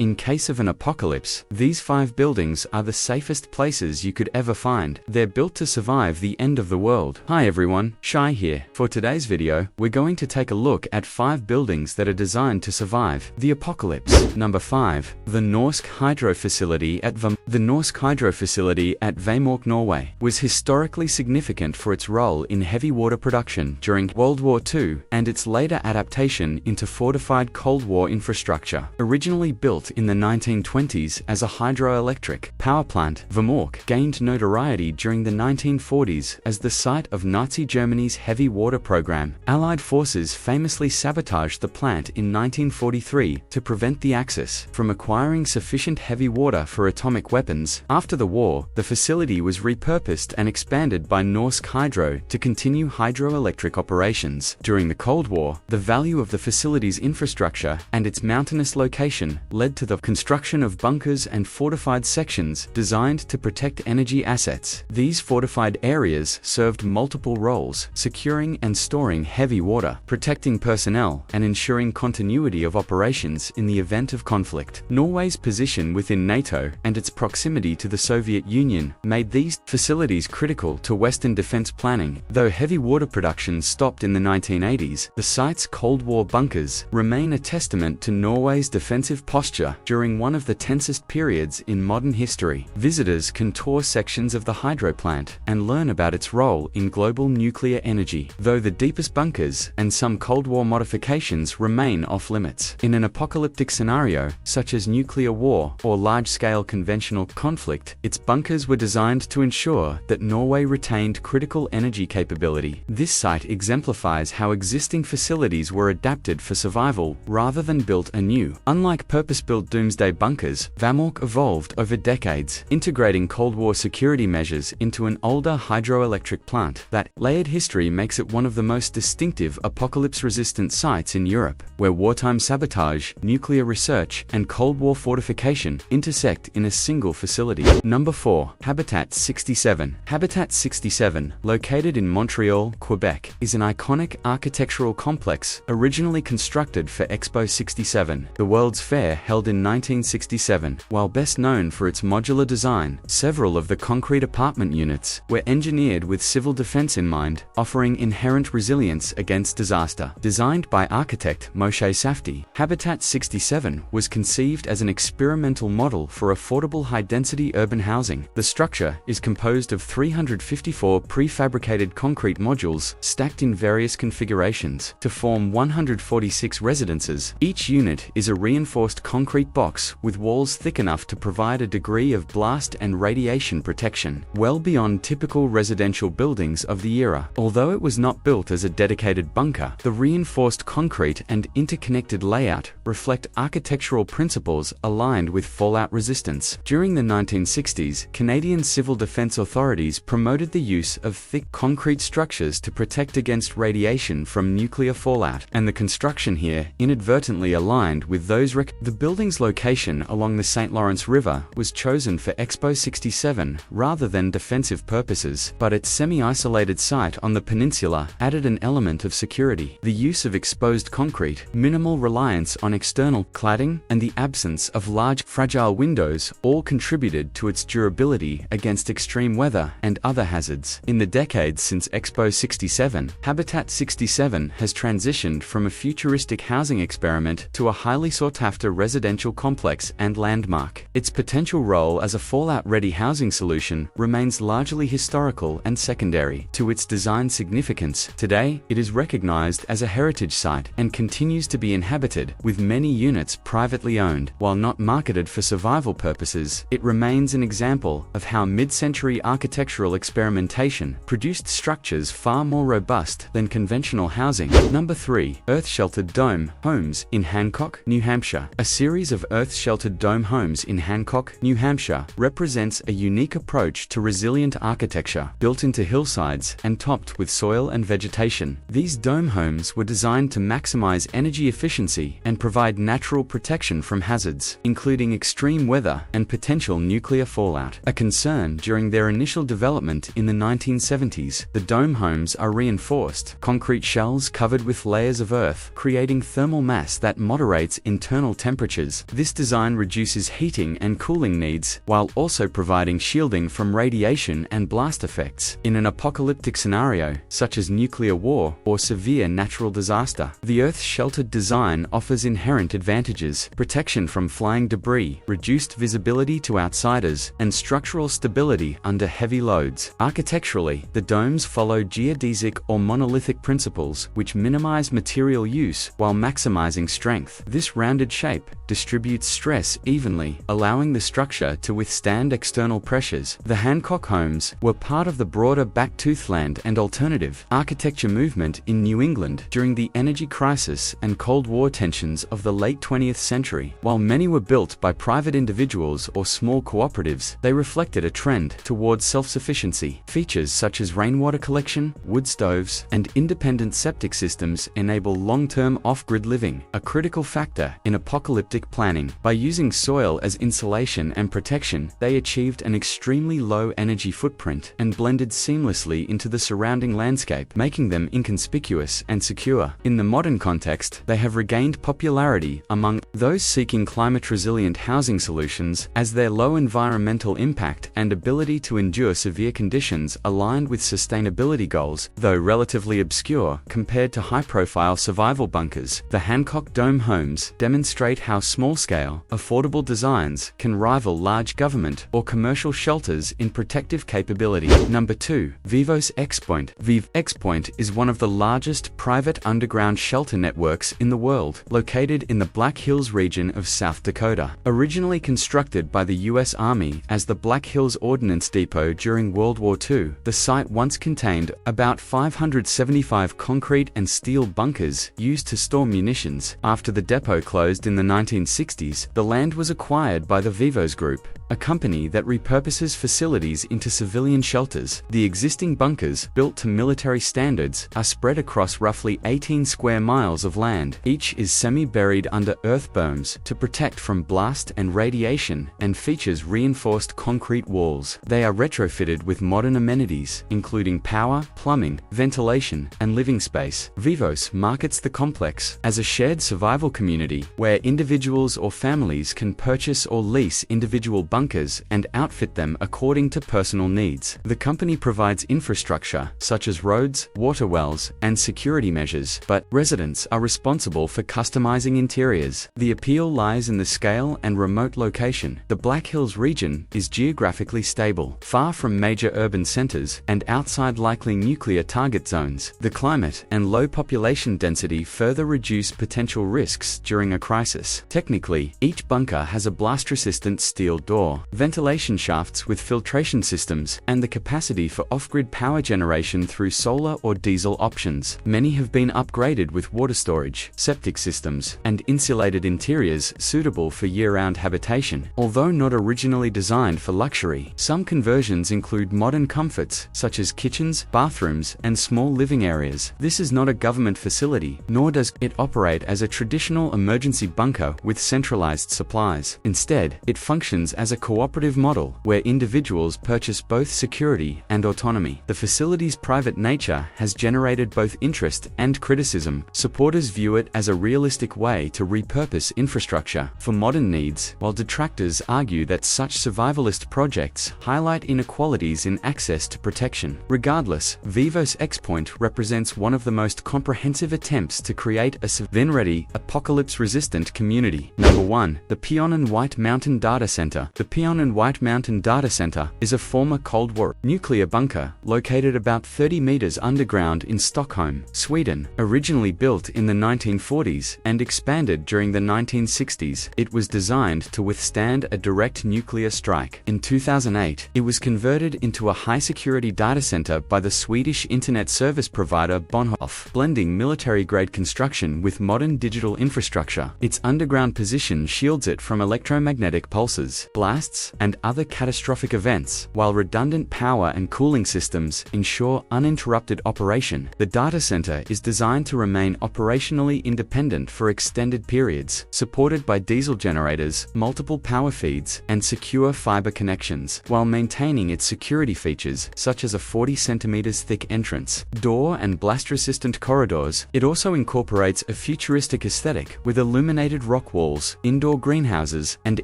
In case of an apocalypse, these 5 buildings are the safest places you could ever find. They're built to survive the end of the world. Hi everyone, Shai here. For today's video, we're going to take a look at 5 buildings that are designed to survive the apocalypse. Number 5. The Norsk Hydro Facility at Vemork. The Norsk Hydro Facility at Vemork, Norway, was historically significant for its role in heavy water production during World War II and its later adaptation into fortified Cold War infrastructure. Originally built in the 1920s as a hydroelectric power plant, Vemork gained notoriety during the 1940s as the site of Nazi Germany's heavy water program. Allied forces famously sabotaged the plant in 1943 to prevent the Axis from acquiring sufficient heavy water for atomic weapons. After the war, the facility was repurposed and expanded by Norsk Hydro to continue hydroelectric operations. During the Cold War, the value of the facility's infrastructure and its mountainous location led to the construction of bunkers and fortified sections designed to protect energy assets. These fortified areas served multiple roles, securing and storing heavy water, protecting personnel, and ensuring continuity of operations in the event of conflict. Norway's position within NATO and its proximity to the Soviet Union made these facilities critical to Western defense planning. Though heavy water production stopped in the 1980s, the site's Cold War bunkers remain a testament to Norway's defensive posture during one of the tensest periods in modern history. Visitors can tour sections of the hydro plant and learn about its role in global nuclear energy, though the deepest bunkers and some Cold War modifications remain off-limits. In an apocalyptic scenario, such as nuclear war or large-scale conventional conflict, its bunkers were designed to ensure that Norway retained critical energy capability. This site exemplifies how existing facilities were adapted for survival rather than built anew. Unlike purpose-built doomsday bunkers, Vemork evolved over decades, integrating Cold War security measures into an older hydroelectric plant. That layered history makes it one of the most distinctive apocalypse-resistant sites in Europe, where wartime sabotage, nuclear research, and Cold War fortification intersect in a single facility. Number 4. Habitat 67. Habitat 67, located in Montreal, Quebec, is an iconic architectural complex originally constructed for Expo 67, the World's Fair held in 1967. While best known for its modular design, several of the concrete apartment units were engineered with civil defense in mind, offering inherent resilience against disaster. Designed by architect Moshe Safdie, Habitat 67 was conceived as an experimental model for affordable high-density urban housing. The structure is composed of 354 prefabricated concrete modules stacked in various configurations to form 146 residences. Each unit is a reinforced concrete box with walls thick enough to provide a degree of blast and radiation protection, well beyond typical residential buildings of the era. Although it was not built as a dedicated bunker, the reinforced concrete and interconnected layout reflect architectural principles aligned with fallout resistance. During the 1960s, Canadian civil defense authorities promoted the use of thick concrete structures to protect against radiation from nuclear fallout, and the construction here inadvertently aligned with those The building's location along the St. Lawrence River was chosen for Expo 67 rather than defensive purposes, but its semi-isolated site on the peninsula added an element of security. The use of exposed concrete, minimal reliance on external cladding, and the absence of large, fragile windows all contributed to its durability against extreme weather and other hazards. In the decades since Expo 67, Habitat 67 has transitioned from a futuristic housing experiment to a highly sought-after residential complex and landmark. Its potential role as a fallout-ready housing solution remains largely historical and secondary to its design significance. Today, it is recognized as a heritage site and continues to be inhabited, with many units privately owned. While not marketed for survival purposes, it remains an example of how mid-century architectural experimentation produced structures far more robust than conventional housing. Number 3. Earth-sheltered dome homes in Hancock, New Hampshire. A series of earth-sheltered dome homes in Hancock, New Hampshire represents a unique approach to resilient architecture, built into hillsides and topped with soil and vegetation. These dome homes were designed to maximize energy efficiency and provide natural protection from hazards, including extreme weather and potential nuclear fallout. A concern during their initial development in the 1970s, the dome homes are reinforced concrete shells covered with layers of earth, creating thermal mass that moderates internal temperatures temperatures. This design reduces heating and cooling needs, while also providing shielding from radiation and blast effects. In an apocalyptic scenario, such as nuclear war or severe natural disaster, the Earth's sheltered design offers inherent advantages: protection from flying debris, reduced visibility to outsiders, and structural stability under heavy loads. Architecturally, the domes follow geodesic or monolithic principles, which minimize material use while maximizing strength. This rounded shape distributes stress evenly, allowing the structure to withstand external pressures. The Hancock homes were part of the broader Backtoothland and alternative architecture movement in New England during the energy crisis and Cold War tensions of the late 20th century. While many were built by private individuals or small cooperatives, they reflected a trend towards self-sufficiency. Features such as rainwater collection, wood stoves, and independent septic systems enable long-term off-grid living, a critical factor in apocalyptic planning. By using soil as insulation and protection, they achieved an extremely low energy footprint and blended seamlessly into the surrounding landscape, making them inconspicuous and secure. In the modern context, they have regained popularity among those seeking climate-resilient housing solutions, as their low environmental impact and ability to endure severe conditions aligned with sustainability goals. Though relatively obscure compared to high-profile survival bunkers, the Hancock Dome homes demonstrate how small-scale, affordable designs can rival large government or commercial shelters in protective capability. Number 2. Vivos X-Point. Viv X-Point is one of the largest private underground shelter networks in the world, located in the Black Hills region of South Dakota. Originally constructed by the U.S. Army as the Black Hills Ordnance Depot during World War II, the site once contained about 575 concrete and steel bunkers used to store munitions. After the depot closed in the 1960s, the land was acquired by the Vivos Group, a company that repurposes facilities into civilian shelters. The existing bunkers, built to military standards, are spread across roughly 18 square miles of land. Each is semi-buried under earth berms to protect from blast and radiation, and features reinforced concrete walls. They are retrofitted with modern amenities, including power, plumbing, ventilation, and living space. Vivos markets the complex as a shared survival community where individuals or families can purchase or lease individual bunkers and outfit them according to personal needs. The company provides infrastructure such as roads, water wells, and security measures, but residents are responsible for customizing interiors. The appeal lies in the scale and remote location. The Black Hills region is geographically stable, far from major urban centers and outside likely nuclear target zones. The climate and low population density further reduce potential risks during a crisis. Technically, each bunker has a blast-resistant steel door, ventilation shafts with filtration systems, and the capacity for off-grid power generation through solar or diesel options. Many have been upgraded with water storage, septic systems, and insulated interiors suitable for year-round habitation. Although not originally designed for luxury, some conversions include modern comforts such as kitchens, bathrooms, and small living areas. This is not a government facility, nor does it operate as a traditional emergency bunker with centralized supplies. Instead, it functions as a cooperative model where individuals purchase both security and autonomy. The facility's private nature has generated both interest and criticism. Supporters view it as a realistic way to repurpose infrastructure for modern needs, while detractors argue that such survivalist projects highlight inequalities in access to protection. Regardless, Vivos X-Point represents one of the most comprehensive attempts to create a then-ready, apocalypse-resistant community. Number 1. The Peon and White Mountain Data Center. The Peon and White Mountain Data Center is a former Cold War nuclear bunker located about 30 meters underground in Stockholm, Sweden. Originally built in the 1940s and expanded during the 1960s, it was designed to withstand a direct nuclear strike. In 2008, it was converted into a high-security data center by the Swedish internet service provider Bonhof, blending military-grade construction with modern digital infrastructure. Its underground position shields it from electromagnetic pulses, blasts, and other catastrophic events, while redundant power and cooling systems ensure uninterrupted operation. The data center is designed to remain operationally independent for extended periods, supported by diesel generators, multiple power feeds, and secure fiber connections, while maintaining its security features such as a 40 centimeters thick entrance, door, and blast-resistant corridors. It also incorporates a futuristic aesthetic with illuminated rock walls, indoor greenhouses, and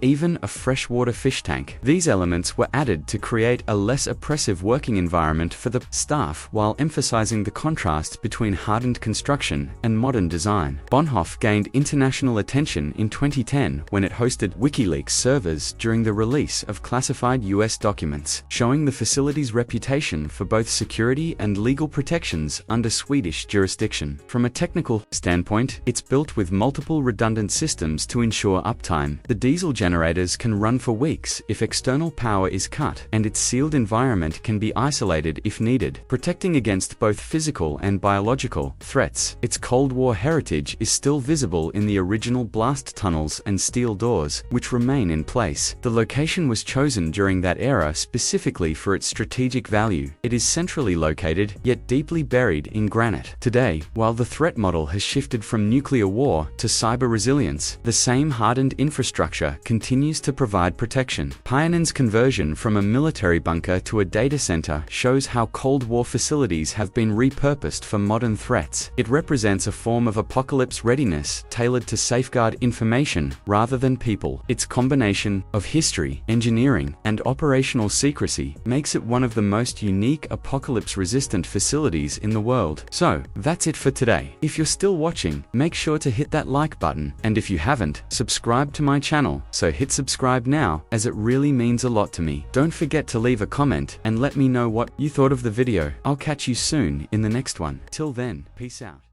even a freshwater fish tank. These elements were added to create a less oppressive working environment for the staff while emphasizing the contrast between hardened construction and modern design. Bonhoeffer gained international attention in 2010 when it hosted WikiLeaks servers during the release of classified US documents, showing the facility's reputation for both security and legal protections under Swedish jurisdiction. From a technical standpoint, it's built with multiple redundant systems to ensure uptime. The diesel generators can run for weeks if external power is cut, and its sealed environment can be isolated if needed, protecting against both physical and biological threats. Its Cold War heritage is still visible in the original blast tunnels and steel doors, which remain in place. The location was chosen during that era specifically for its strategic value. It is centrally located, yet deeply buried in granite. Today, while the threat model has shifted from nuclear war to cyber resilience, the same hardened infrastructure continues to provide protection. Pyonen's conversion from a military bunker to a data center shows how Cold War facilities have been repurposed for modern threats. It represents a form of apocalypse readiness tailored to safeguard information rather than people. Its combination of history, engineering, and operational secrecy makes it one of the most unique apocalypse-resistant facilities in the world. So, that's it for today. If you're still watching, make sure to hit that like button, and if you haven't, subscribe to my channel, so hit subscribe now, as it really means a lot to me. Don't forget to leave a comment and let me know what you thought of the video. I'll catch you soon in the next one. Till then, peace out.